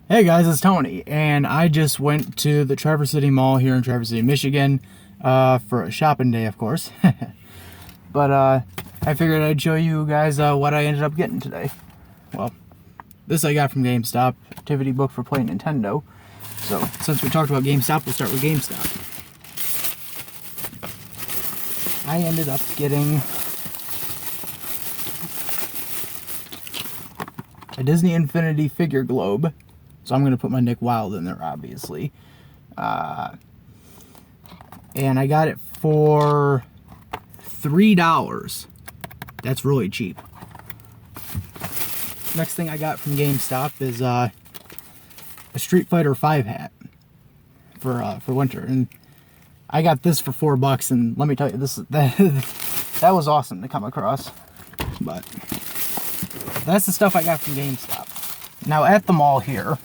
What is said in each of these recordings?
Hey guys, it's Tony, and I just went to the Traverse City Mall here in Traverse City, Michigan, for a shopping day, of course. But I figured I'd show you guys what I ended up getting today. Well, this I got from GameStop, activity book for playing Nintendo. So, since we talked about GameStop, we'll start with GameStop. I ended up getting a Disney Infinity figure globe. So I'm going to put my Nick Wilde in there, obviously. And I got it for $3. That's really cheap. Next thing I got from GameStop is a Street Fighter 5 hat for winter. And I got this for $4, and let me tell you, that was awesome to come across. But that's the stuff I got from GameStop. Now at the mall here,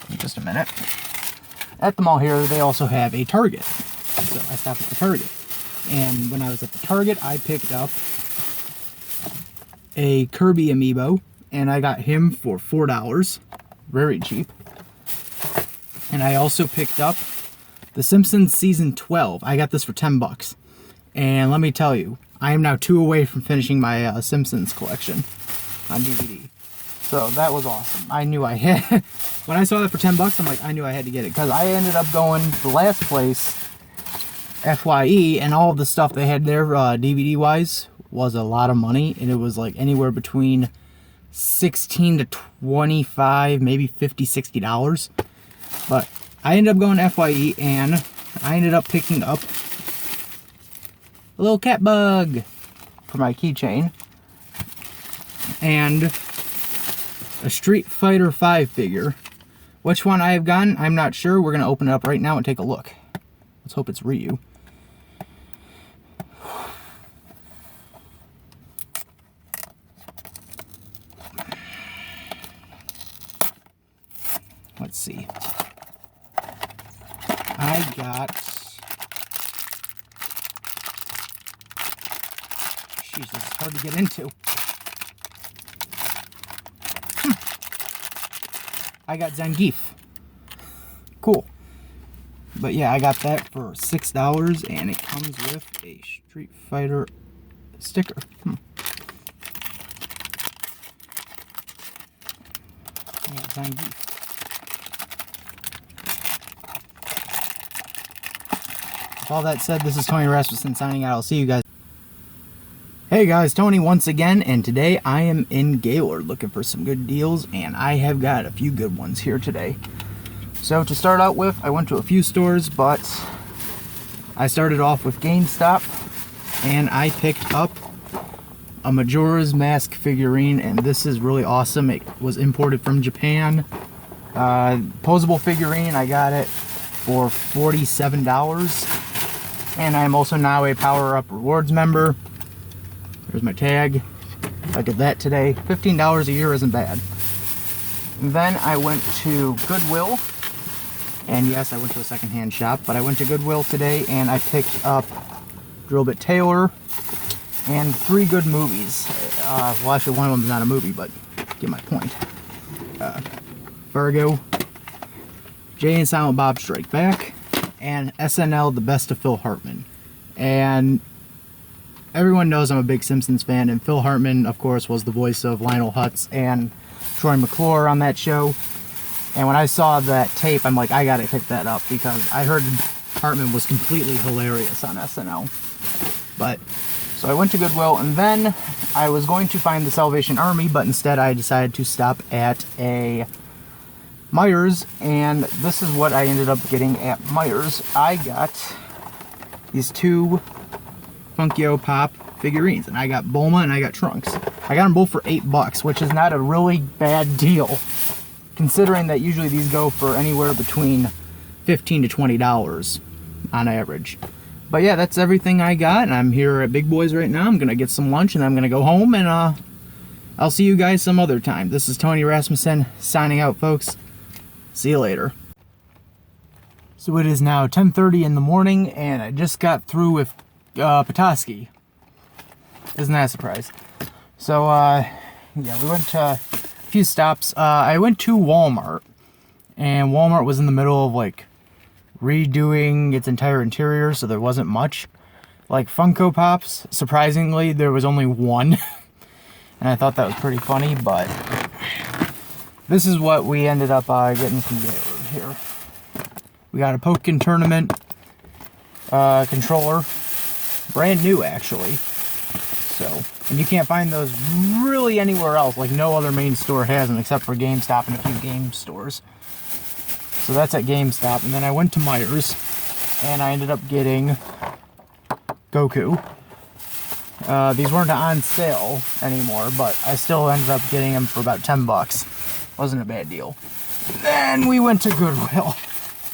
in just a minute, at the mall here they also have a Target. So I stopped at the Target. And when I was at the Target, I picked up a Kirby amiibo, and I got him for $4. Very cheap. And I also picked up The Simpsons Season 12. I got this for $10. And let me tell you, I am now 2 away from finishing my Simpsons collection on DVD. So that was awesome. I knew I had, when I saw that for $10, I'm like, I knew I had to get it. Because I ended up going to the last place, FYE, and all of the stuff they had there, DVD-wise, was a lot of money. And it was like anywhere between $16 to $25, maybe $50, $60. But I ended up going FYE, and I ended up picking up a little cat bug for my keychain. And a Street Fighter 5 figure. Which one I have gotten, I'm not sure. We're going to open it up right now and take a look. Let's hope it's Ryu. Let's see. I got... Jeez, this is hard to get into. I got Zangief. Cool. But yeah, I got that for $6, and it comes with a Street Fighter sticker. Yeah, Zangief. With all that said, this is Tony Rasmussen signing out. I'll see you guys. Hey guys, Tony once again, and today I am in Gaylord looking for some good deals, and I have got a few good ones here today. So to start out with, I went to a few stores, but I started off with GameStop, and I picked up a Majora's Mask figurine, and this is really awesome. It was imported from Japan. Posable figurine, I got it for $47, and I'm also now a Power Up Rewards member. There's my tag. I did that today. $15 a year isn't bad. And then I went to Goodwill. And yes, I went to a secondhand shop, but I went to Goodwill today and I picked up Drillbit Taylor and 3 good movies. Well, actually, one of them is not a movie, but get my point. Fargo, Jay and Silent Bob Strike Back, and SNL: The Best of Phil Hartman. And everyone knows I'm a big Simpsons fan, and Phil Hartman, of course, was the voice of Lionel Hutz and Troy McClure on that show. And when I saw that tape, I'm like, I gotta pick that up, because I heard Hartman was completely hilarious on SNL. But, so I went to Goodwill, and then I was going to find the Salvation Army, but instead I decided to stop at a Myers, and this is what I ended up getting at Myers. I got these 2 Funkyo Pop figurines, and I got Bulma and I got Trunks. I got them both for $8, which is not a really bad deal, considering that usually these go for anywhere between $15 to $20 on average. But yeah, that's everything I got, and I'm here at Big Boys right now. I'm gonna get some lunch, and I'm gonna go home, and I'll see you guys some other time. This is Tony Rasmussen signing out, folks. See you later. So it is now 10:30 in the morning, and I just got through with Petoskey. Isn't that a surprise? So, yeah, we went to a few stops. I went to Walmart, And Walmart was in the middle of like redoing its entire interior, so there wasn't much. Like Funko Pops, surprisingly, there was only one. And I thought that was pretty funny, but this is what we ended up getting from Gaylord here. We got a Pokken Tournament controller. Brand new, actually. So, and you can't find those really anywhere else. Like, no other main store has them except for GameStop and a few game stores. So that's at GameStop. And then I went to Meijer's, and I ended up getting Goku. These weren't on sale anymore, but I still ended up getting them for about 10 bucks. Wasn't a bad deal. Then we went to Goodwill.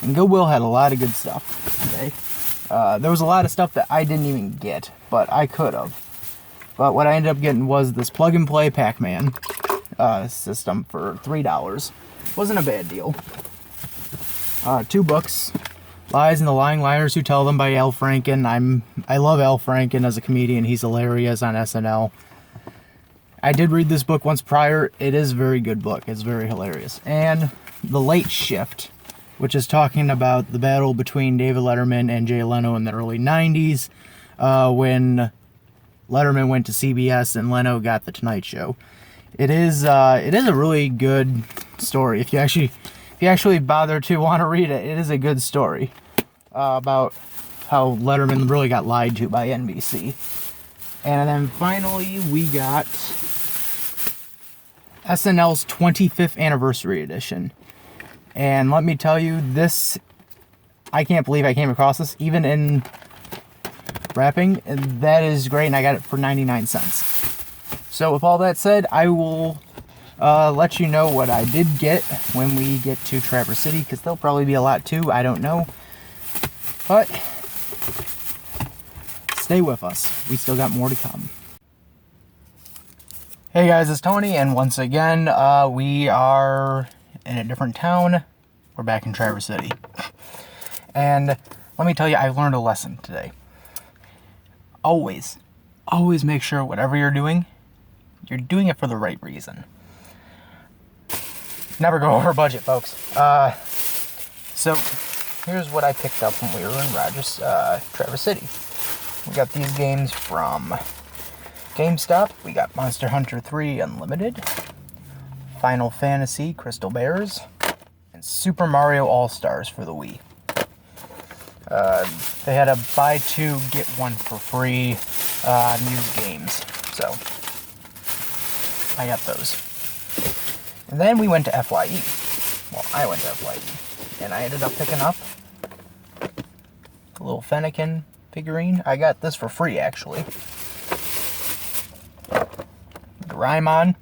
And Goodwill had a lot of good stuff today. There was a lot of stuff that I didn't even get, but I could have. But what I ended up getting was this plug-and-play Pac-Man system for $3. Wasn't a bad deal. 2 books. Lies and the Lying Liars Who Tell Them by Al Franken. I love Al Franken as a comedian. He's hilarious on SNL. I did read this book once prior. It is a very good book. It's very hilarious. And The Late Shift, which is talking about the battle between David Letterman and Jay Leno in the early 90s, when Letterman went to CBS and Leno got The Tonight Show. It is a really good story. If you actually bother to want to read it, it is a good story about how Letterman really got lied to by NBC. And then finally, we got SNL's 25th Anniversary Edition. And let me tell you, this, I can't believe I came across this, even in wrapping. And that is great, and I got it for 99 cents. So with all that said, I will let you know what I did get when we get to Traverse City, because there'll probably be a lot too, I don't know. But stay with us. We still got more to come. Hey guys, it's Tony, and once again, we are in a different town. We're back in Traverse City. And let me tell you, I learned a lesson today. Always make sure whatever you're doing it for the right reason. Never go over budget, folks. So here's what I picked up when we were in Traverse City. We got these games from GameStop. We got Monster Hunter 3 Unlimited, Final Fantasy Crystal Bears, and Super Mario All-Stars for the Wii. They had a buy two, get one for free new games. So I got those. And then we went to FYE. Well, I went to FYE. And I ended up picking up a little Fennekin figurine. I got this for free, actually. The Raimon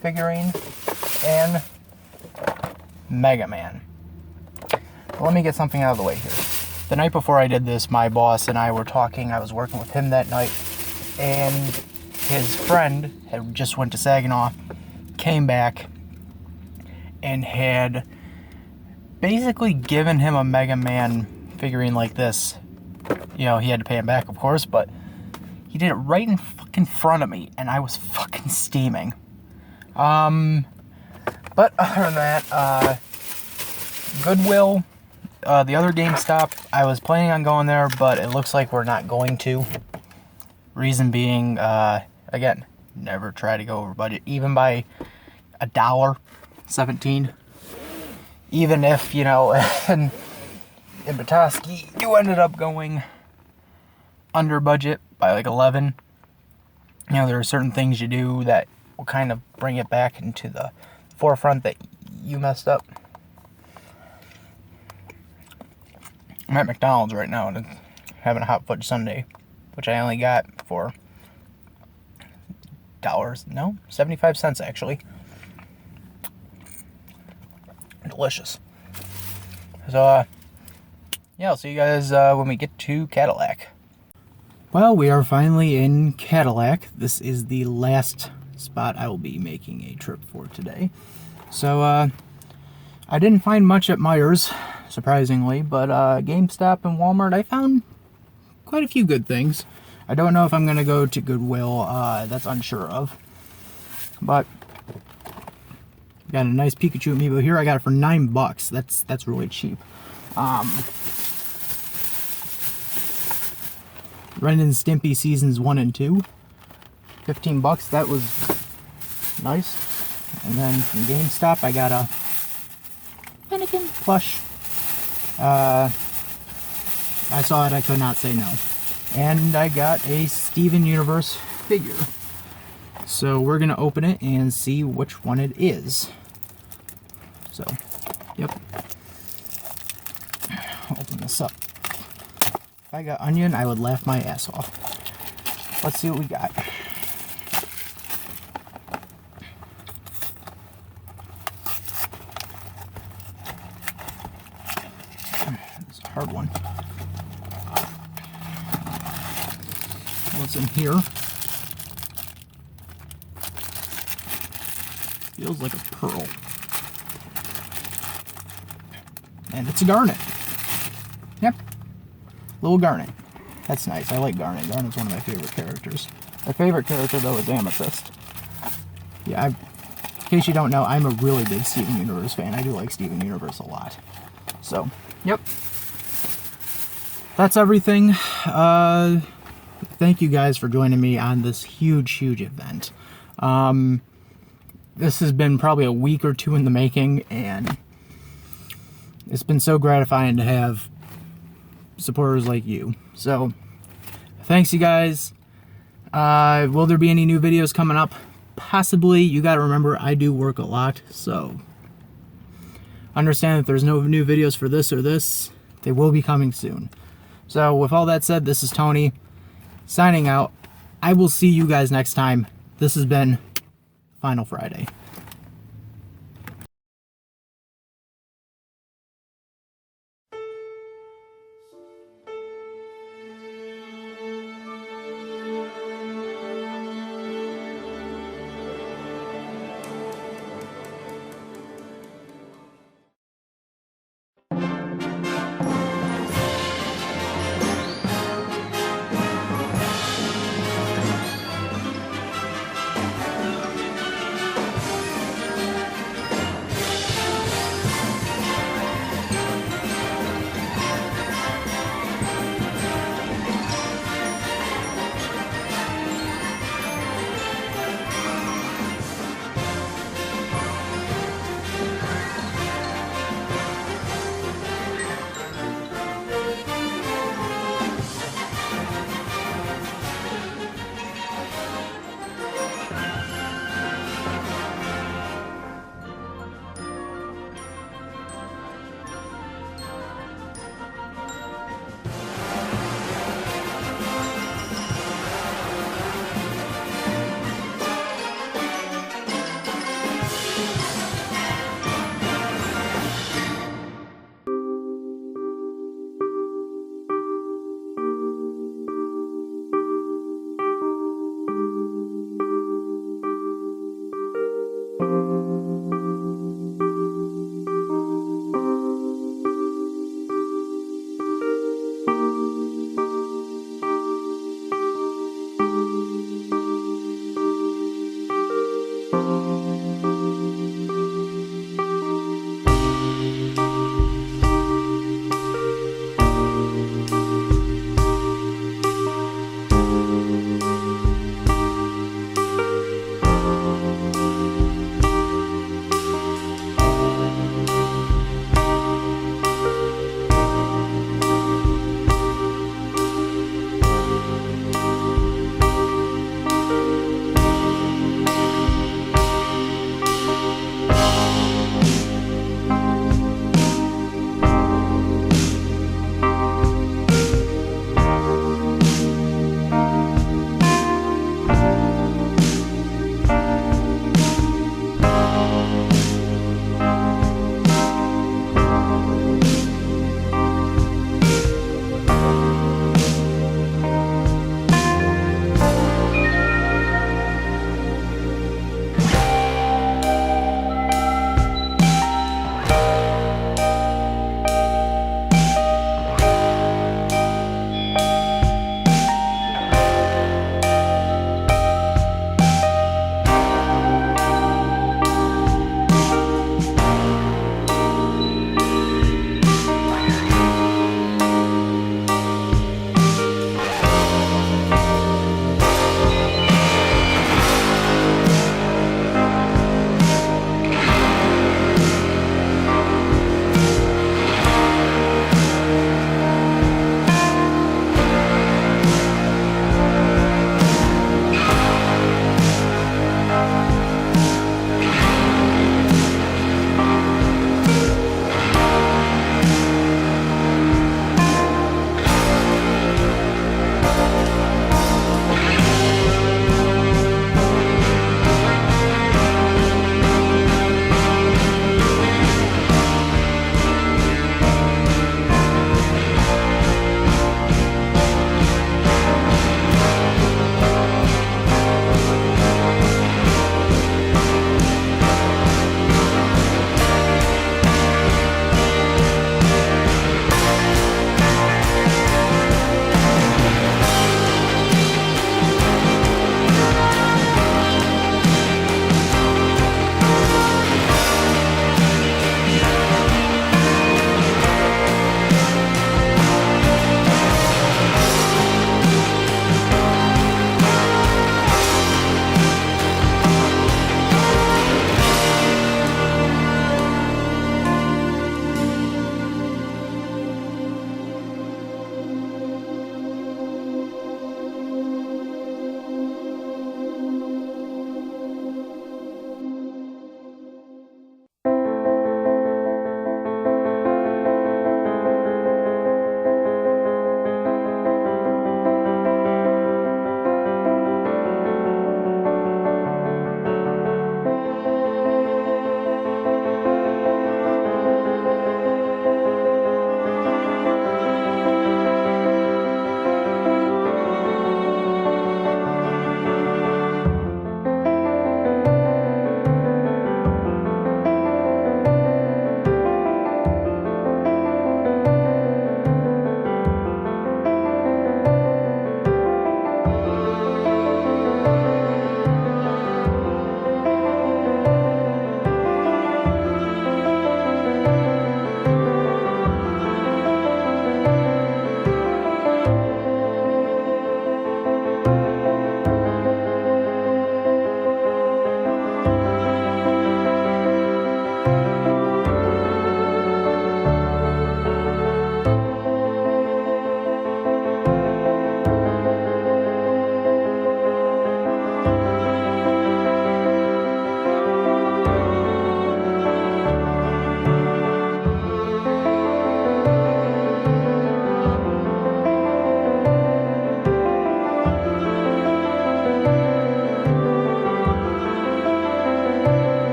figurine. And Mega Man. Well, let me get something out of the way here. The night before I did this, my boss and I were talking. I was working with him that night. And his friend had just went to Saginaw, came back, and had basically given him a Mega Man figurine like this. You know, he had to pay him back, of course, but he did it right in fucking front of me, and I was fucking steaming. But other than that, Goodwill, the other GameStop, I was planning on going there, but it looks like we're not going to. Reason being, again, never try to go over budget, even by $1.17. Even if, you know, in Petoskey, you ended up going under budget by like 11. You know, there are certain things you do that will kind of bring it back into the forefront that you messed up. I'm at McDonald's right now and having a hot fudge sundae, which I only got for 75 cents actually. Delicious. So, yeah, I'll see you guys when we get to Cadillac. Well, we are finally in Cadillac. This is the last spot I will be making a trip for today. So, I didn't find much at Meijer's, surprisingly, but GameStop and Walmart, I found quite a few good things. I don't know if I'm going to go to Goodwill, that's unsure of. But Got a nice Pikachu amiibo here. I got it for $9. That's really cheap. Ren and Stimpy Seasons 1 and 2. $15. That was nice. And then from GameStop, I got a Mannequin plush. I saw it, I could not say no. And I got a Steven Universe figure. So we're going to open it and see which one it is. So, yep. Open this up. If I got onion, I would laugh my ass off. Let's see what we got. It's a hard one. What's in here? Feels like a pearl. And it's a Garnet. Yep. Little Garnet. That's nice. I like Garnet. Garnet's one of my favorite characters. My favorite character, though, is Amethyst. Yeah, in case you don't know, I'm a really big Steven Universe fan. I do like Steven Universe a lot. So, yep. That's everything. Thank you guys for joining me on this huge event. This has been probably a week or two in the making, and it's been so gratifying to have supporters like you. So, thanks you guys. Will there be any new videos coming up? Possibly. You gotta remember, I do work a lot, so understand that there's no new videos for this or this. They will be coming soon. So, with all that said, this is Tony, signing out. I will see you guys next time. This has been Final Friday.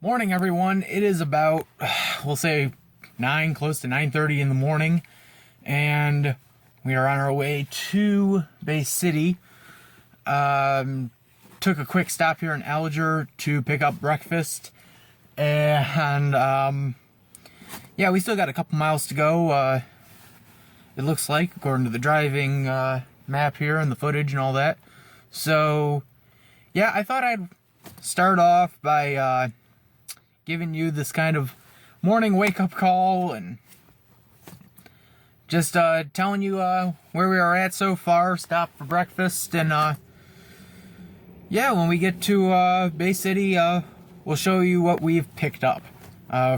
Morning, everyone. It is about, we'll say, 9, close to 9:30 in the morning, and we are on our way to Bay City. Took a quick stop here in Alger to pick up breakfast, and yeah, we still got a couple miles to go. It looks like, according to the driving map here and the footage and all that. So, yeah, I thought I'd start off by giving you this kind of morning wake-up call and just telling you where we are at so far, stop for breakfast, and yeah, when we get to Bay City, we'll show you what we've picked up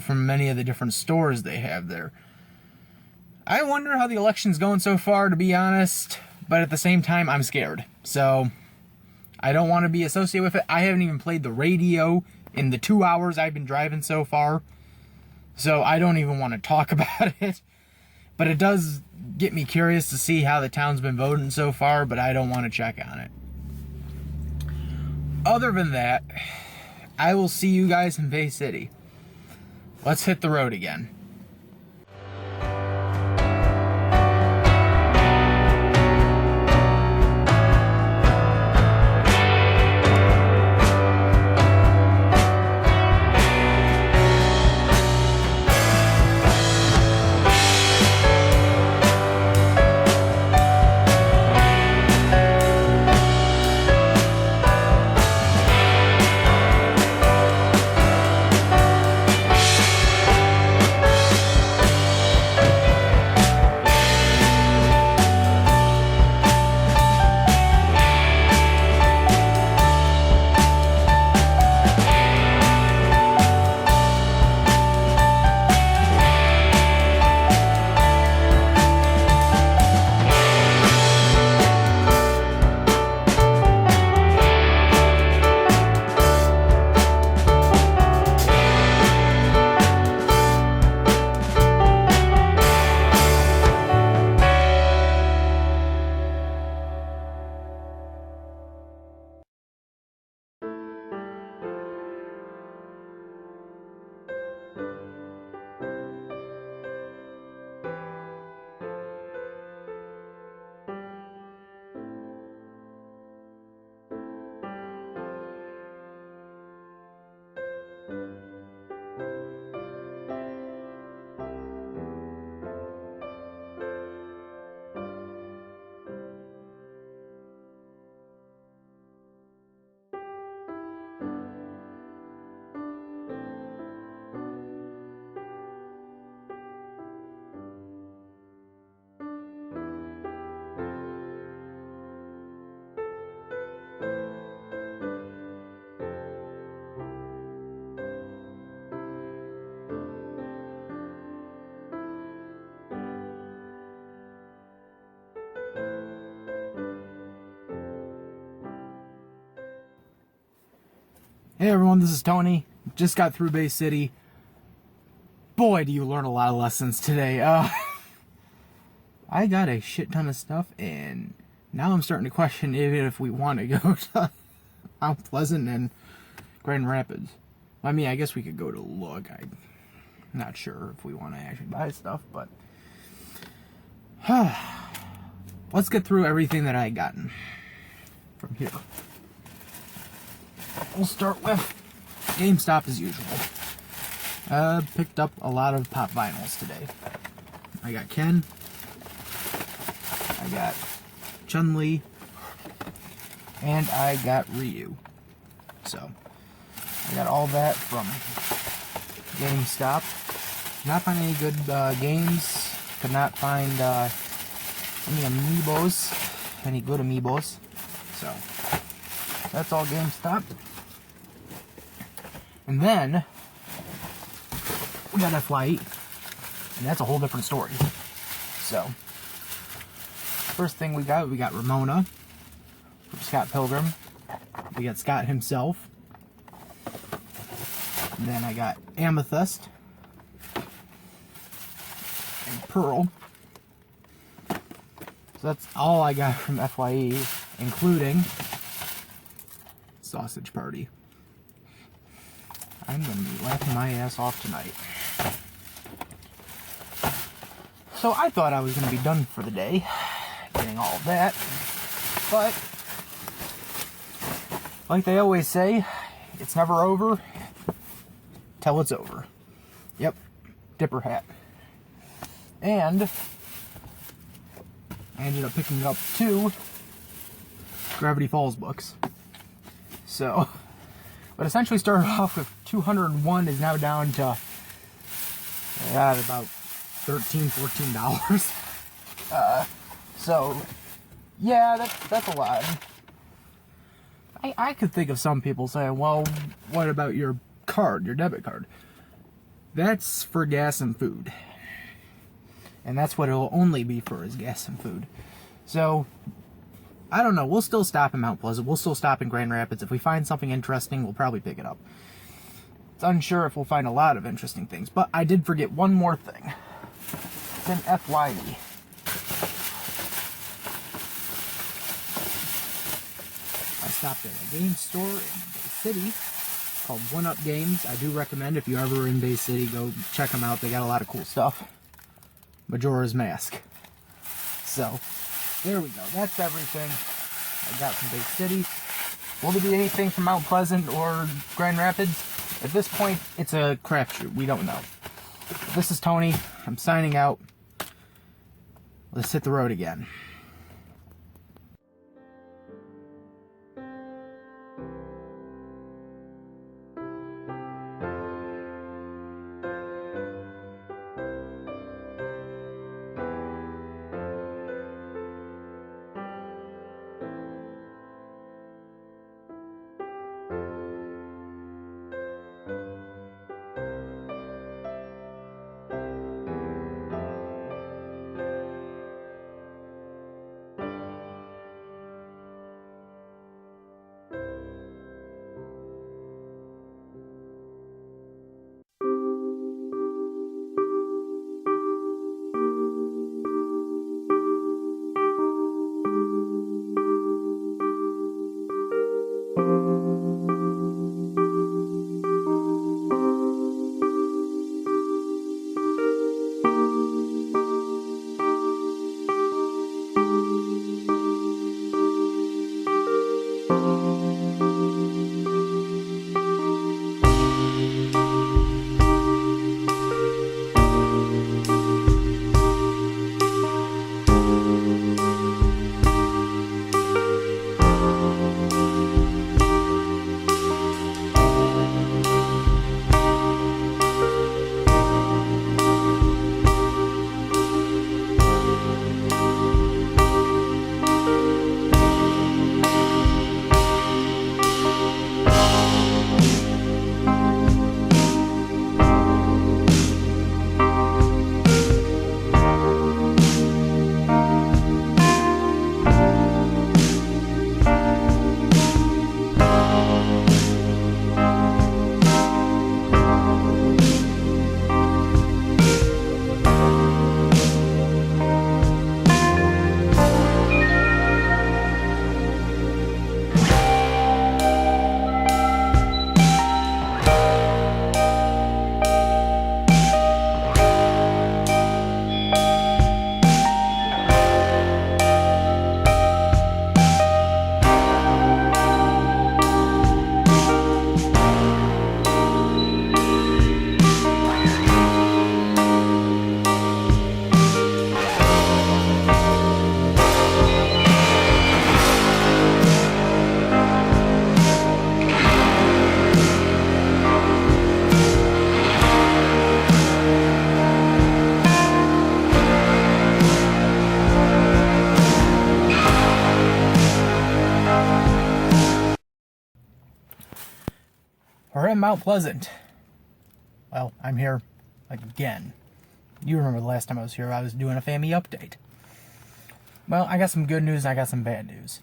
from many of the different stores they have there. I wonder how the election's going so far, to be honest, but at the same time, I'm scared. So, I don't want to be associated with it. I haven't even played the radio in the 2 hours I've been driving so far, so I don't even want to talk about it. But it does get me curious to see how the town's been voting so far, but I don't want to check on it. Other than that, I will see you guys in Bay City. Let's hit the road again. Hey everyone, this is Tony. Just got through Bay City. Boy, do you learn a lot of lessons today. I got a shit ton of stuff, and now I'm starting to question even if we want to go to Mount Pleasant and Grand Rapids. I mean, I guess we could go to look. I'm not sure if we want to actually buy stuff, but let's get through everything that I gotten from here. We'll start with GameStop as usual. Picked up a lot of pop vinyls today. I got Ken. I got Chun-Li. And I got Ryu. So, I got all that from GameStop. Not find any good games. Could not find any amiibos. Any good amiibos. So, that's all GameStop. And then, we got FYE. And that's a whole different story. So, first thing we got Ramona from Scott Pilgrim. We got Scott himself. And then I got Amethyst. And Pearl. So that's all I got from FYE, including Sausage Party. I'm going to be laughing my ass off tonight. So I thought I was going to be done for the day, getting all of that. But, like they always say, it's never over till it's over. Yep, dipper hat. And I ended up picking up 2 Gravity Falls books. So, what essentially started off with 201 is now down to about $13, $14. So, yeah, that's a lot. I could think of some people saying, well, what about your card, your debit card? That's for gas and food. And that's what it'll only be for, is gas and food. So, I don't know. We'll still stop in Mount Pleasant. We'll still stop in Grand Rapids. If we find something interesting, we'll probably pick it up. It's unsure if we'll find a lot of interesting things. But I did forget one more thing. It's an FYE. I stopped at a game store in Bay City called 1UP Games. I do recommend, if you're ever in Bay City, go check them out. They got a lot of cool stuff. Majora's Mask. So, there we go. That's everything I got from Bay City. Will there be anything from Mount Pleasant or Grand Rapids? At this point, it's a crapshoot. We don't know. This is Tony. I'm signing out. Let's hit the road again. We're in Mount Pleasant. Well, I'm here again. You remember the last time I was here, I was doing a family update. Well, I got some good news and I got some bad news.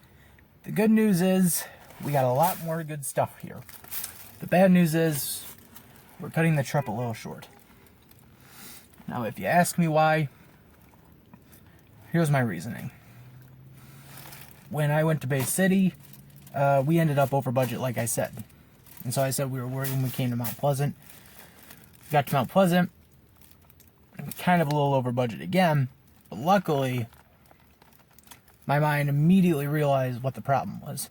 The good news is we got a lot more good stuff here. The bad news is we're cutting the trip a little short. Now, if you ask me why, here's my reasoning. When I went to Bay City, we ended up over budget, like I said. And so I said we were worried when we came to Mount Pleasant. Got to Mount Pleasant, kind of a little over budget again, but luckily, my mind immediately realized what the problem was.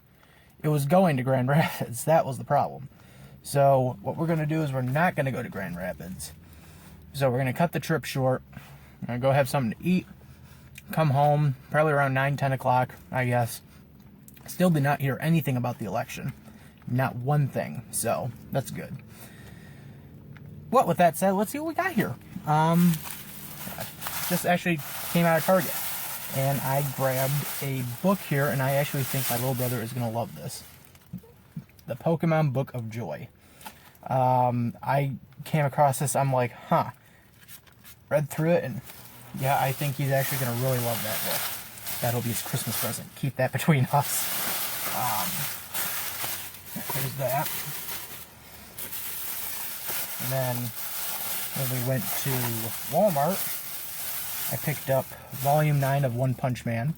It was going to Grand Rapids. That was the problem. So what we're going to do is we're not going to go to Grand Rapids. So we're going to cut the trip short. We're going to go have something to eat, come home, probably around 9, 10 o'clock, I guess. Still did not hear anything about the election. Not one thing. So that's good. What with that said, let's see what we got here. Just actually came out of Target. And I grabbed a book here, and I actually think my little brother is going to love this. The Pokemon Book of Joy. I came across this, I'm like, huh. Read through it, and yeah, I think he's actually going to really love that book. That'll be his Christmas present. Keep that between us. There's that. And then when we went to Walmart, I picked up Volume 9 of One Punch Man.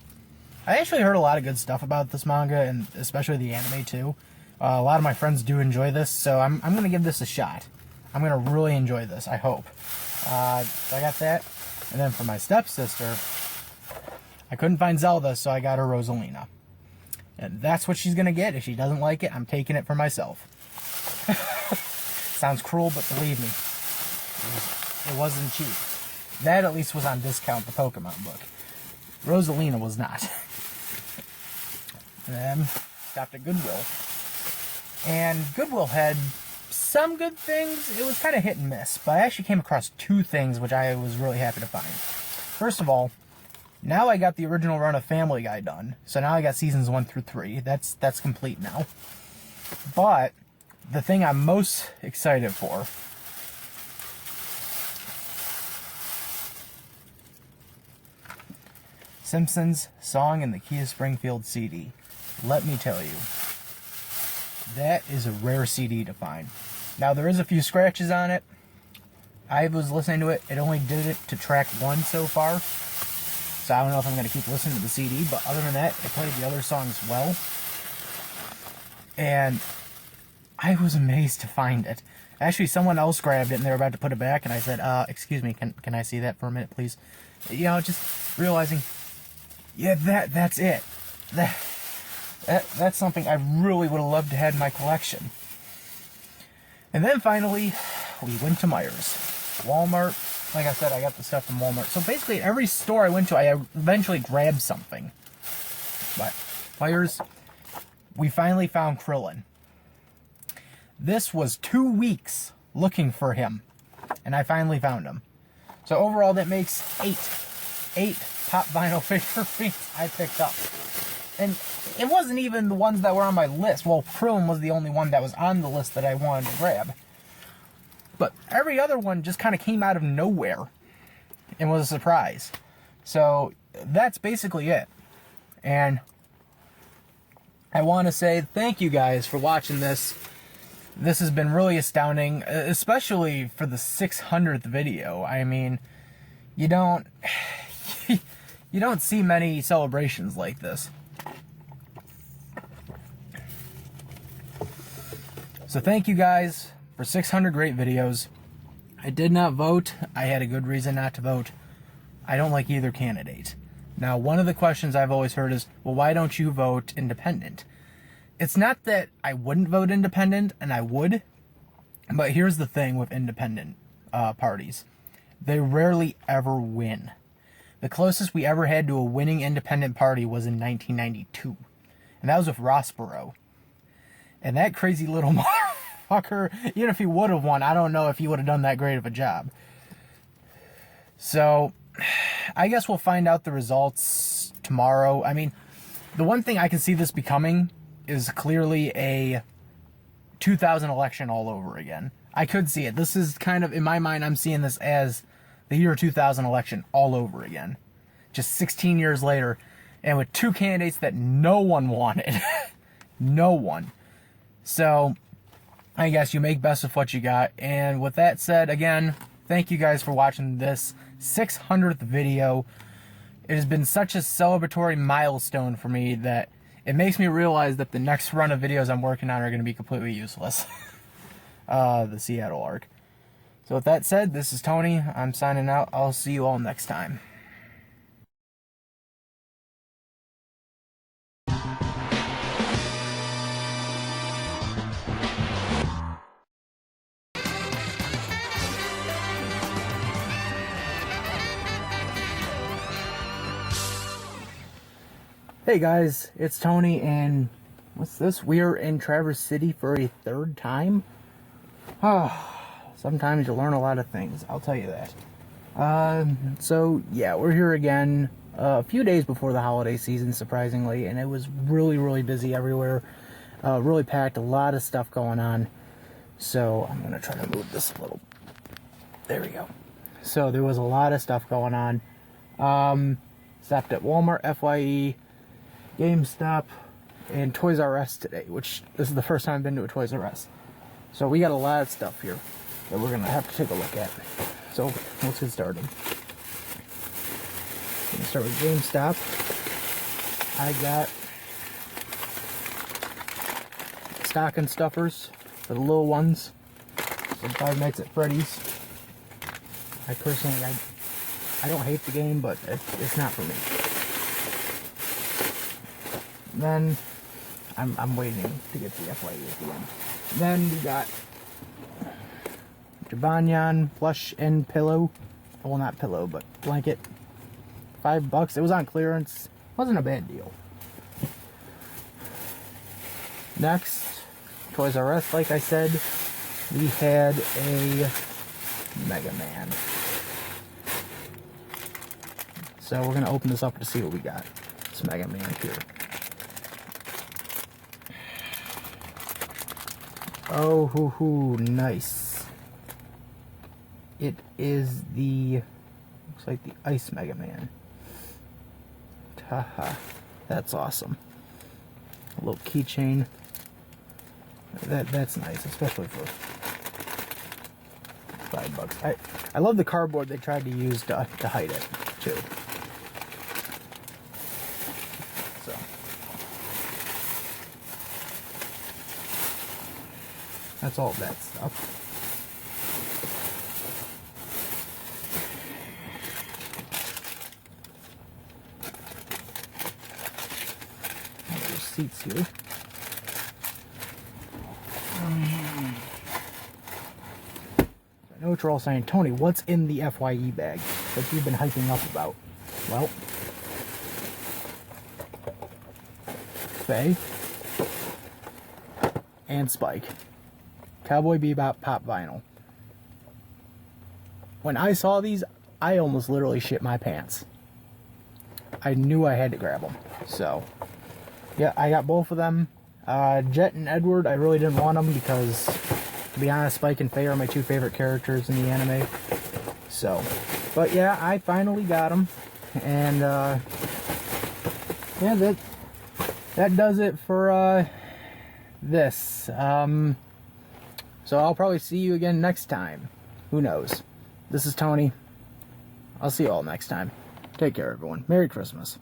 I actually heard a lot of good stuff about this manga, and especially the anime too. A lot of my friends do enjoy this, so I'm going to give this a shot. I'm going to really enjoy this, I hope. So I got that. And then for my stepsister, I couldn't find Zelda, so I got her Rosalina. And that's what she's going to get. If she doesn't like it, I'm taking it for myself. Sounds cruel, but believe me, it wasn't cheap. That at least was on discount, the Pokemon book. Rosalina was not. And then stopped at Goodwill. And Goodwill had some good things. It was kind of hit and miss, but I actually came across 2 things which I was really happy to find. First of all, now I got the original run of Family Guy done. So now I got seasons 1 through 3. That's complete now. But the thing I'm most excited for, Simpsons Song in the Key of Springfield CD. Let me tell you, that is a rare CD to find. Now, there is a few scratches on it. I was listening to it. It only did it to track 1 so far. So I don't know if I'm going to keep listening to the CD. But other than that, it played the other songs well. And I was amazed to find it. Actually, someone else grabbed it and they were about to put it back. And I said, excuse me, can I see that for a minute, please? You know, just realizing, yeah, that's it. That's something I really would have loved to have in my collection. And then finally, we went to Myers. Walmart. Like I said, I got the stuff from Walmart. So basically, every store I went to, I eventually grabbed something. But Myers, we finally found Krillin. This was 2 weeks looking for him. And I finally found him. So overall, that makes 8 pop vinyl figurines I picked up. And it wasn't even the ones that were on my list. Well, Krillin was the only one that was on the list that I wanted to grab. But every other one just kind of came out of nowhere and was a surprise. So that's basically it. And I want to say thank you guys for watching this. This has been really astounding, especially for the 600th video. I mean, you don't see many celebrations like this. So thank you guys for 600 great videos. I did not vote. I had a good reason not to vote. I don't like either candidate. Now, one of the questions I've always heard is, well, why don't you vote independent? It's not that I wouldn't vote independent, and I would, but here's the thing with independent parties. They rarely ever win. The closest we ever had to a winning independent party was in 1992, and that was with Ross Perot. And that crazy little motherfucker, even if he would have won, I don't know if he would have done that great of a job. So, I guess we'll find out the results tomorrow. I mean, the one thing I can see this becoming is clearly a 2000 election all over again. I could see it. This is kind of, in my mind, I'm seeing this as the year 2000 election all over again. Just 16 years later, and with 2 candidates that no one wanted. No one. So, I guess you make best of what you got. And with that said, again, thank you guys for watching this 600th video. It has been such a celebratory milestone for me that it makes me realize that the next run of videos I'm working on are going to be completely useless. The Seattle arc. So with that said, this is Tony. I'm signing out. I'll see you all next time. Hey guys, it's Tony, and what's this? We are in Traverse City for a third time? Sometimes you learn a lot of things, I'll tell you that. So yeah, we're here again a few days before the holiday season, surprisingly, and it was really busy everywhere. Really packed, a lot of stuff going on. So I'm gonna try to move this a little. There we go. So there was a lot of stuff going on. Stopped at Walmart, FYE, GameStop, and Toys R Us today, which this is the first time I've been to a Toys R Us. So we got a lot of stuff here that we're going to have to take a look at. So let's get started. I'm going to start with GameStop. I got stocking stuffers for the little ones. Some Five Nights at Freddy's. I personally, I don't hate the game, but it's not for me. Then I'm waiting to get the FYE at the end. Then we got Cheyboygan plush and pillow. Well, not pillow, but blanket. $5. It was on clearance. Wasn't a bad deal. Next, Toys R Us, like I said, we had a Mega Man. So we're gonna open this up to see what we got. It's Mega Man here. Oh, nice. It is the, looks like the Ice Mega Man. Haha, that's awesome. A little keychain. That's nice, especially for $5. I love the cardboard they tried to use to hide it, too. So. That's all that stuff. There's seats here. I know what you're all saying, Tony, what's in the FYE bag that you've been hyping up about? Well, Faye and Spike. Cowboy Bebop pop vinyl. When I saw these, I almost literally shit my pants. I knew I had to grab them. So, yeah, I got both of them. Jet and Edward, I really didn't want them because, to be honest, Spike and Faye are my two favorite characters in the anime. So, but yeah, I finally got them. And, yeah, that does it for, this. So I'll probably see you again next time. Who knows? This is Tony. I'll see you all next time. Take care, everyone. Merry Christmas.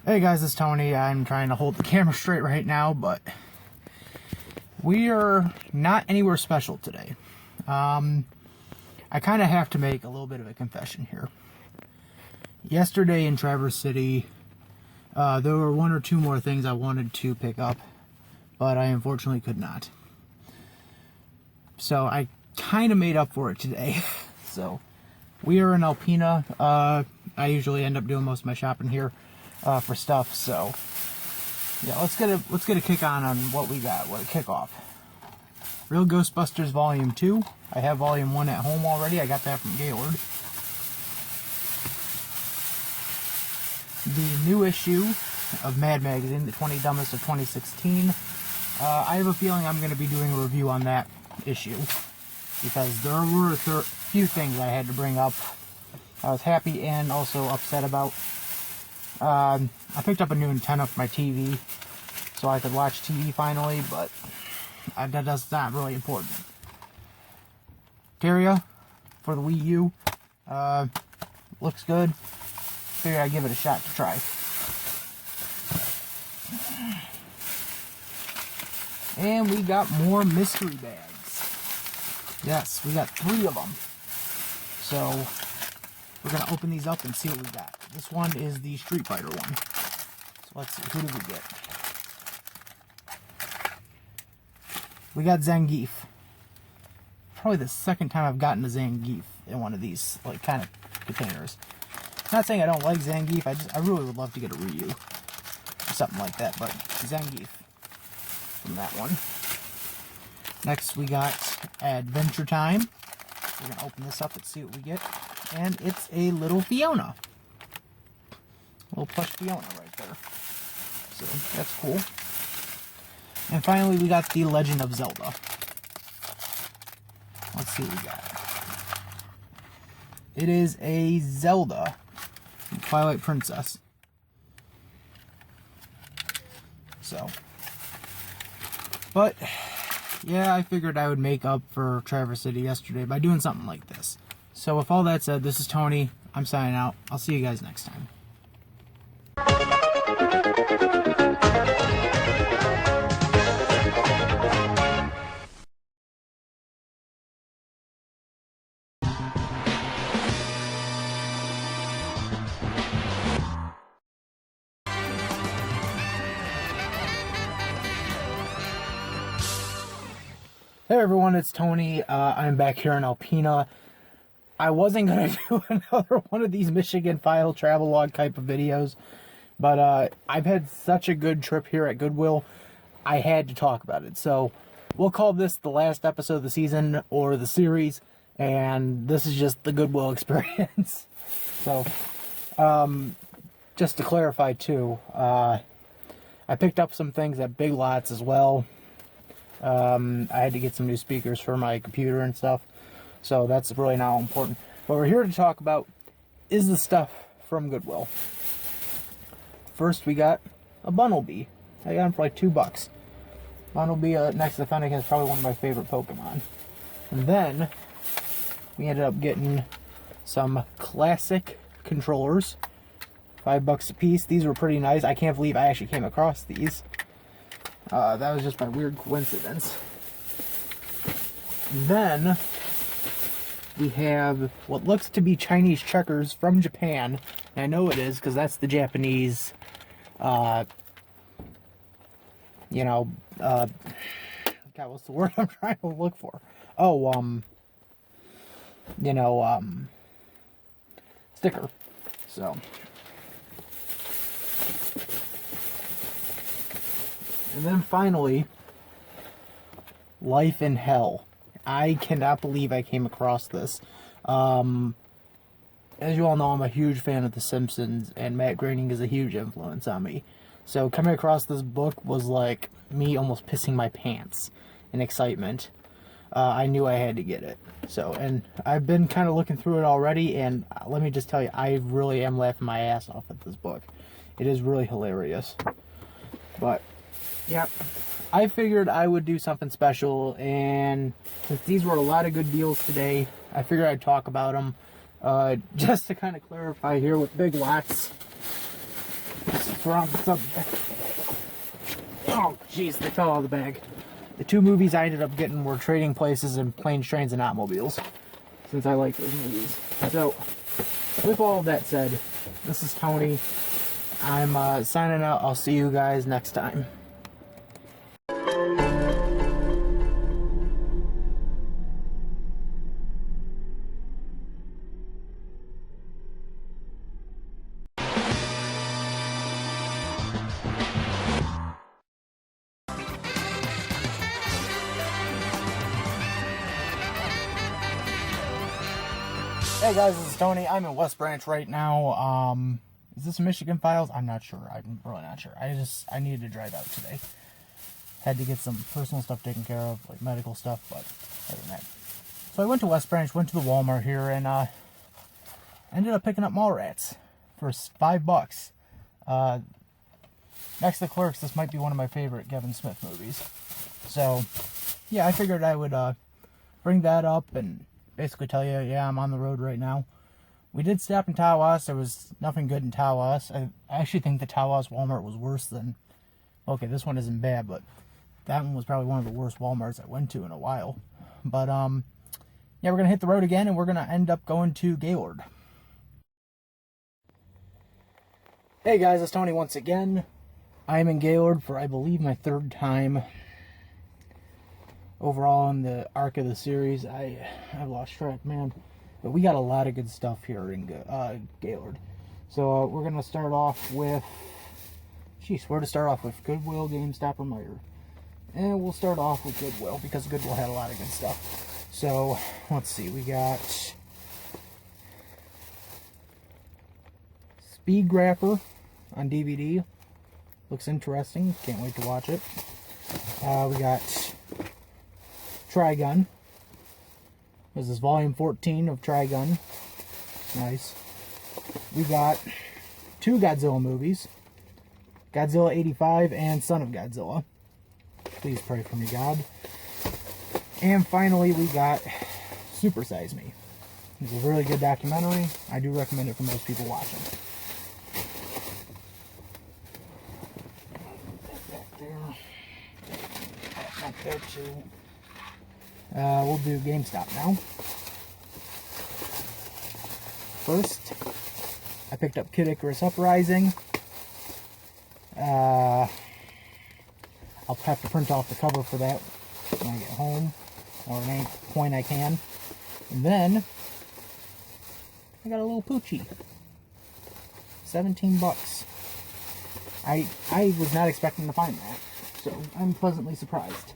Hey guys, it's Tony. I'm trying to hold the camera straight right now, but we are not anywhere special today. I kind of have to make a little bit of a confession here. Yesterday in Traverse City, there were one or two more things I wanted to pick up, but I unfortunately could not. So I kind of made up for it today. So we are in Alpena. I usually end up doing most of my shopping here. For stuff, so yeah, let's get a kick on what we got. What a kickoff! Real Ghostbusters Volume 2. I have Volume 1 at home already. I got that from Gaylord. The new issue of Mad Magazine, the 20 Dumbest of 2016. I have a feeling I'm going to be doing a review on that issue because there few things I had to bring up. I was happy and also upset about. I picked up a new antenna for my TV so I could watch TV finally, but that's not really important. Terria for the Wii U. Looks good. Figured I'd give it a shot to try. And we got more mystery bags. Yes, we got 3 of them. So, we're going to open these up and see what we got. This one is the Street Fighter one. So let's see, who did we get? We got Zangief. Probably the second time I've gotten a Zangief in one of these, like, kind of containers. Not saying I don't like Zangief, I really would love to get a Ryu. Or something like that, but Zangief from that one. Next we got Adventure Time. We're going to open this up and see what we get. And it's a little Fiona. Little plush Fiona right there. So, that's cool. And finally, we got the Legend of Zelda. Let's see what we got. It is a Zelda. Twilight Princess. So. But, yeah, I figured I would make up for Traverse City yesterday by doing something like this. So with all that said, this is Tony. I'm signing out. I'll see you guys next time. Hey everyone, it's Tony. I'm back here in Alpena. I wasn't going to do another one of these Michigan File travelogue type of videos, but I've had such a good trip here at Goodwill, I had to talk about it. So we'll call this the last episode of the season or the series, and this is just the Goodwill experience. So, just to clarify too, I picked up some things at Big Lots as well. I had to get some new speakers for my computer and stuff. So that's really not important. What we're here to talk about is the stuff from Goodwill. First, we got a Bunnelby. I got him for like $2. Bunnelby, next to the Fennekin, is probably one of my favorite Pokemon. And then, we ended up getting some classic controllers. $5 a piece. These were pretty nice. I can't believe I actually came across these. That was just by weird coincidence. And then we have what looks to be Chinese checkers from Japan. And I know it is because that's the Japanese, God, what's the word I'm trying to look for? Oh, sticker. So. And then finally, Life in Hell. I cannot believe I came across this. As you all know, I'm a huge fan of The Simpsons, and Matt Groening is a huge influence on me. So coming across this book was like me almost pissing my pants in excitement. I knew I had to get it. So, and I've been kind of looking through it already, and let me just tell you, I really am laughing my ass off at this book. It is really hilarious. But yep, I figured I would do something special, and since these were a lot of good deals today, I figured I'd talk about them. Just to kind of clarify here with Big Lots. Let's off the subject. Oh, jeez, they fell out of the bag. The 2 movies I ended up getting were Trading Places and Planes, Trains, and Automobiles, since I like those movies. So, with all of that said, this is Tony. I'm signing out. I'll see you guys next time. Hey guys, this is Tony. I'm in West Branch right now. Is this Michigan Files? I'm not sure. I'm really not sure. I needed to drive out today. Had to get some personal stuff taken care of, like medical stuff, but other than that, So I went to West Branch, went to the Walmart here, and ended up picking up Mallrats for $5. Next to Clerks, this might be one of my favorite Kevin Smith movies. So, yeah, I figured I would bring that up and basically tell you, yeah, I'm on the road right now. We did stop in Tawas. There was nothing good in Tawas. I actually think the Tawas Walmart was worse than... Okay, this one isn't bad, but that one was probably one of the worst Walmarts I went to in a while. But, yeah, we're going to hit the road again, and we're going to end up going to Gaylord. Hey guys, it's Tony once again. I am in Gaylord for, I believe, my third time overall in the arc of the series. I've lost track, man. But we got a lot of good stuff here in Gaylord. So we're going to start off with... Jeez, where to start off with? Goodwill, GameStop, or Meijer? And we'll start off with Goodwill, because Goodwill had a lot of good stuff. So, let's see. We got... Speed Grapper on DVD. Looks interesting. Can't wait to watch it. We got... Trigun. This is volume 14 of Trigun. Nice. We got 2 Godzilla movies. Godzilla 85 and Son of Godzilla. Please pray for me, God. And finally, we got Super Size Me. It's a really good documentary. I do recommend it for most people watching. Back there. Back there too. We'll do GameStop now. First, I picked up Kid Icarus Uprising. I'll have to print off the cover for that when I get home, or at any point I can. And then, I got a little Poochie. $17. I was not expecting to find that, so I'm pleasantly surprised.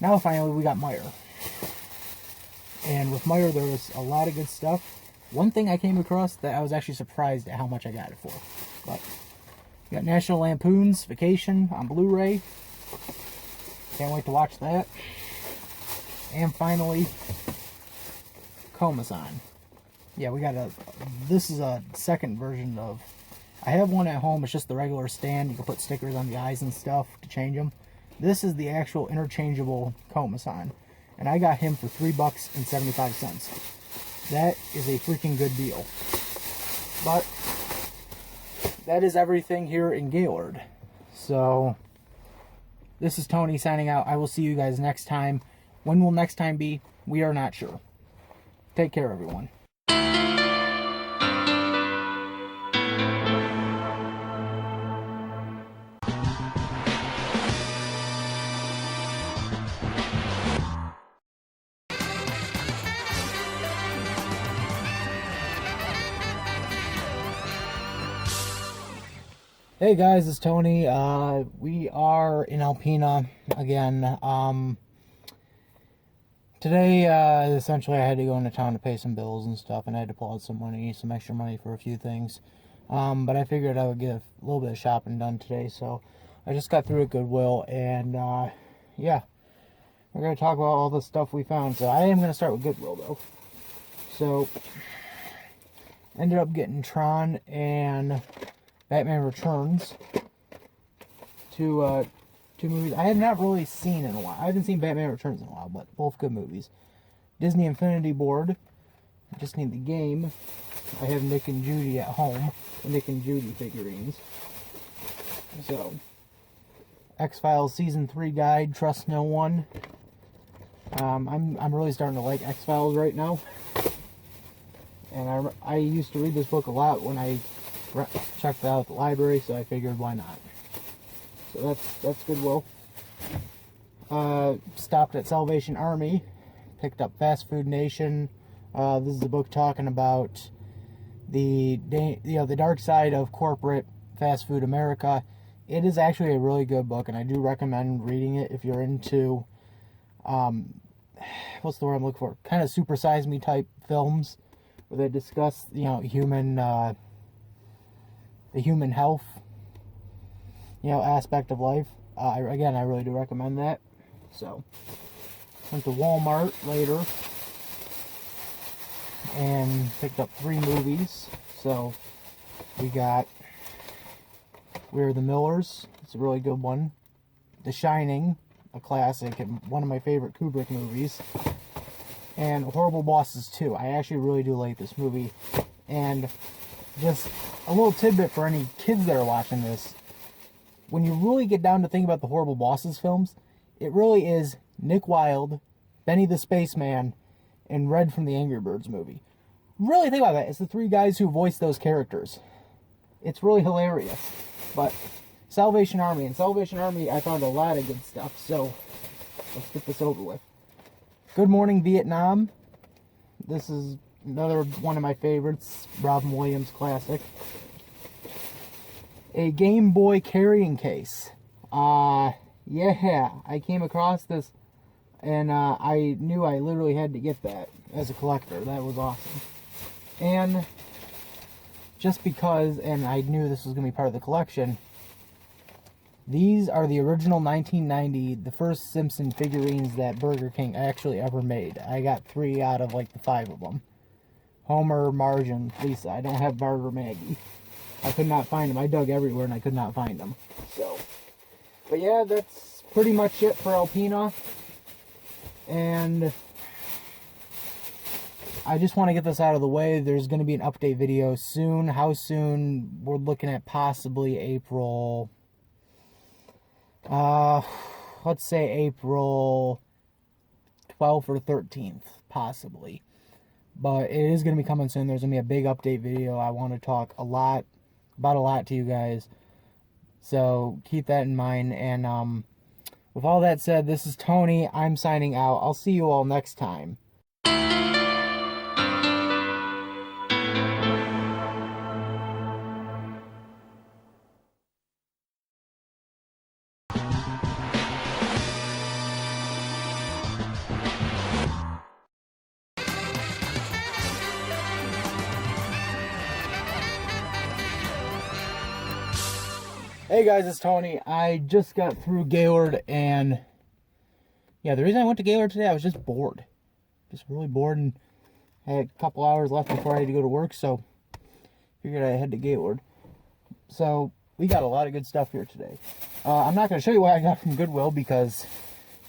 Now finally we got Meijer. And with Meijer there was a lot of good stuff. One thing I came across that I was actually surprised at how much I got it for. But we got National Lampoon's Vacation on Blu-ray. Can't wait to watch that. And finally, Komasan. Yeah, we got this is a second version of... I have one at home, it's just the regular stand. You can put stickers on the eyes and stuff to change them. This is the actual interchangeable Komasan. And I got him for $3.75. That is a freaking good deal. But that is everything here in Gaylord. So this is Tony signing out. I will see you guys next time. When will next time be? We are not sure. Take care, everyone. Hey guys, it's Tony. We are in Alpena again. Today, essentially I had to go into town to pay some bills and stuff, and I had to pull out some money, some extra money for a few things. But I figured I would get a little bit of shopping done today, so I just got through at Goodwill, and yeah, we're going to talk about all the stuff we found. So I am going to start with Goodwill, though. So, ended up getting Tron and Batman Returns, two movies I have not really seen in a while. I haven't seen Batman Returns in a while, but both good movies. Disney Infinity Board. I just need the game. I have Nick and Judy at home, the Nick and Judy figurines. So, X-Files Season 3 guide, Trust No One. I'm really starting to like X-Files right now. And I used to read this book a lot when I checked it out at the library, so I figured why not. So that's Goodwill. Stopped at Salvation Army, picked up Fast Food Nation. This is a book talking about the dark side of corporate fast food America. It is actually a really good book, and I do recommend reading it if you're into what's the word I'm looking for? Kind of Super Size Me type films where they discuss the human health aspect of life. Again, I really do recommend that. So Went to Walmart later and picked up 3 movies. So we got We're the Millers. It's a really good one. The Shining, a classic and one of my favorite Kubrick movies. And Horrible Bosses 2. I actually really do like this movie. And just a little tidbit for any kids that are watching this. When you really get down to think about the Horrible Bosses films, it really is Nick Wilde, Benny the Spaceman, and Red from the Angry Birds movie. Really think about that. It's the 3 guys who voice those characters. It's really hilarious. But Salvation Army. In Salvation Army, I found a lot of good stuff. So let's get this over with. Good Morning Vietnam. This is another one of my favorites. Robin Williams classic. A Game Boy carrying case. Yeah, I came across this and I knew I literally had to get that as a collector. That was awesome. And just because, and I knew this was going to be part of the collection, these are the original 1990, the first Simpson figurines that Burger King actually ever made. I got 3 out of like the 5 of them. Homer, Marge, and Lisa. I don't have Bart or Maggie. I could not find them. I dug everywhere and I could not find them. So, but yeah, that's pretty much it for Alpena. And I just want to get this out of the way. There's going to be an update video soon. How soon? We're looking at possibly April. Let's say April 12th or 13th, possibly. But it is going to be coming soon. There's going to be a big update video. I want to talk about a lot to you guys. So keep that in mind. And with all that said, this is Tony. I'm signing out. I'll see you all next time. Hey guys, it's Tony. I just got through Gaylord, and yeah, the reason I went to Gaylord today, I was just bored. Just really bored, and I had a couple hours left before I had to go to work, so figured I'd head to Gaylord. So we got a lot of good stuff here today. I'm not going to show you what I got from Goodwill because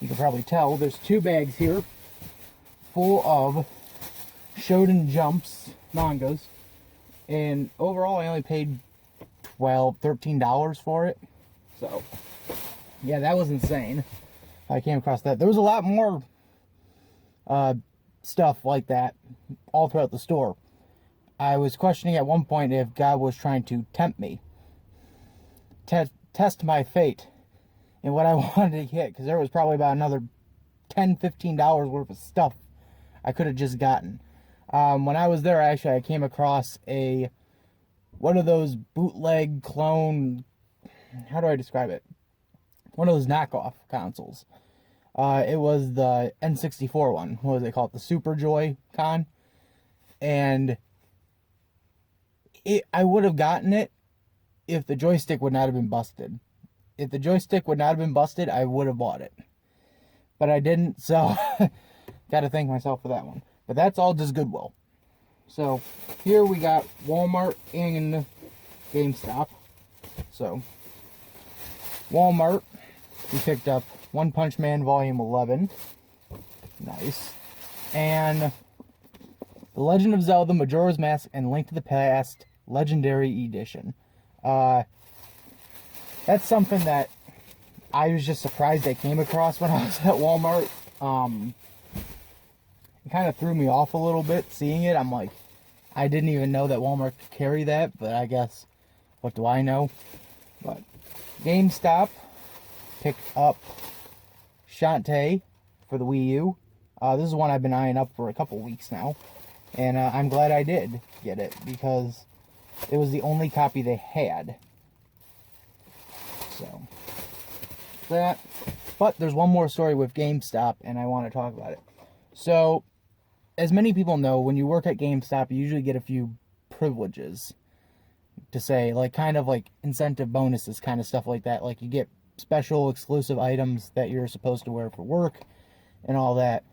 you can probably tell. There's 2 bags here full of Shonen Jumps mangas, and overall I only paid $13 for it. So yeah, that was insane. I came across that. There was a lot more stuff like that all throughout the store. I was questioning at one point if God was trying to tempt me, test my fate and what I wanted to get, because there was probably about another $10-15 worth of stuff I could have just gotten. When I was there, actually I came across one of those bootleg clone, how do I describe it? One of those knockoff consoles. It was the N64 one. What was they call it? The Super Joy Con. And I would have gotten it if the joystick would not have been busted. If the joystick would not have been busted, I would have bought it. But I didn't, so got to thank myself for that one. But that's all just Goodwill. So here we got Walmart and GameStop. So Walmart, we picked up One Punch Man Volume 11. Nice. And The Legend of Zelda Majora's Mask and Link to the Past Legendary Edition. That's something that I was just surprised I came across when I was at Walmart. It kind of threw me off a little bit seeing it. I'm like, I didn't even know that Walmart could carry that, but I guess, what do I know? But GameStop picked up Shantae for the Wii U. This is one I've been eyeing up for a couple weeks now, and I'm glad I did get it because it was the only copy they had. So that, but there's one more story with GameStop, and I want to talk about it. So, as many people know, when you work at GameStop, you usually get a few privileges to say, like, kind of like incentive bonuses, kind of stuff like that. Like, you get special exclusive items that you're supposed to wear for work, and all that.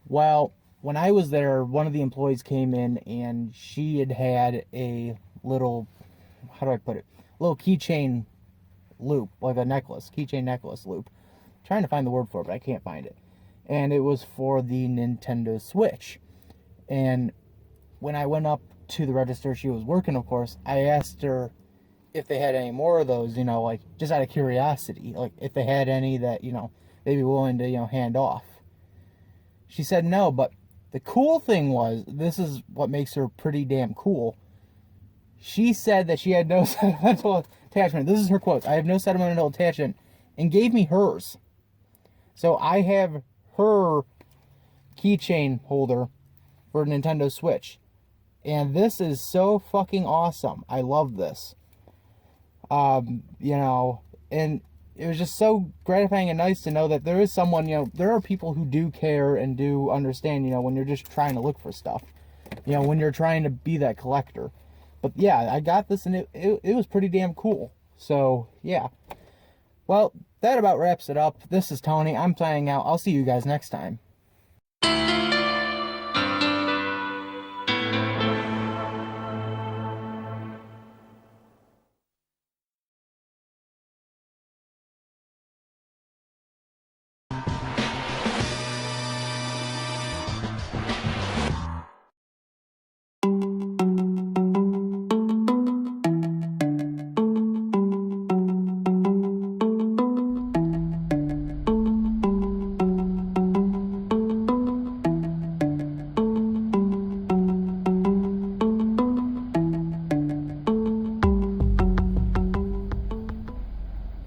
Well, when I was there, one of the employees came in and she had a little, how do I put it? Little keychain loop, like a necklace, keychain necklace loop. I'm trying to find the word for it, but I can't find it. And it was for the Nintendo Switch. And when I went up to the register, she was working, of course, I asked her if they had any more of those, like, just out of curiosity, like, if they had any that, they'd be willing to, hand off. She said no, but the cool thing was, this is what makes her pretty damn cool. She said that she had no sentimental attachment. This is her quote. I have no sentimental attachment, and gave me hers. So I have her keychain holder for Nintendo Switch. And this is so fucking awesome. I love this. And it was just so gratifying and nice to know that there is someone, there are people who do care and do understand, when you're just trying to look for stuff. When you're trying to be that collector. But yeah, I got this and it was pretty damn cool. So, yeah. Well, that about wraps it up. This is Tony. I'm signing out. I'll see you guys next time.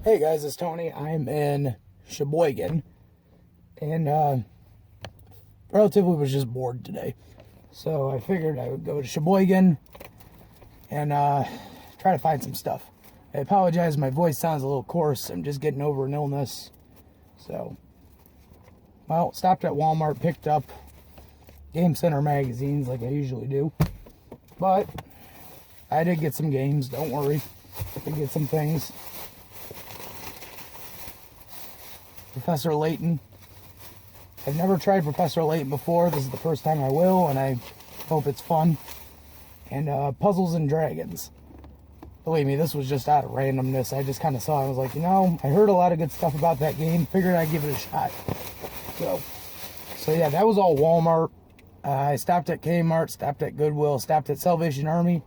Hey guys, it's Tony. I'm in Cheyboygan, and relatively was just bored today, so I figured I would go to Cheyboygan and try to find some stuff. I apologize, my voice sounds a little coarse. I'm just getting over an illness. So, well, stopped at Walmart, picked up Game Center magazines like I usually do, but I did get some games. Don't worry, I did get some things. Professor Layton. I've never tried Professor Layton before. This is the first time I will, and I hope it's fun. And Puzzles and Dragons. Believe me, this was just out of randomness. I just kind of saw it. I was like, I heard a lot of good stuff about that game. Figured I'd give it a shot. So yeah, that was all Walmart. I stopped at Kmart, stopped at Goodwill, stopped at Salvation Army.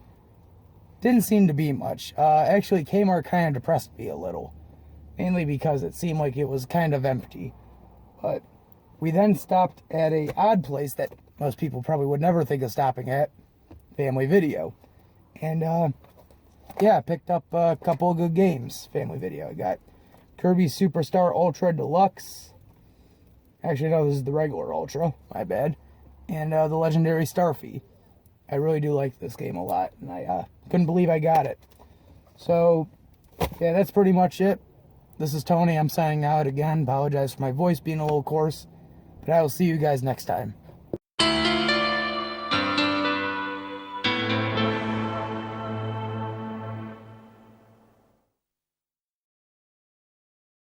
Didn't seem to be much. Actually, Kmart kind of depressed me a little. Mainly because it seemed like it was kind of empty. But we then stopped at a odd place that most people probably would never think of stopping at. Family Video. And, yeah, picked up a couple of good games. Family Video. I got Kirby Superstar Ultra Deluxe. Actually, no, this is the regular Ultra. My bad. And the Legendary Starfy. I really do like this game a lot. And I couldn't believe I got it. So, yeah, that's pretty much it. This is Tony. I'm signing out again. Apologize for my voice being a little coarse. But I will see you guys next time.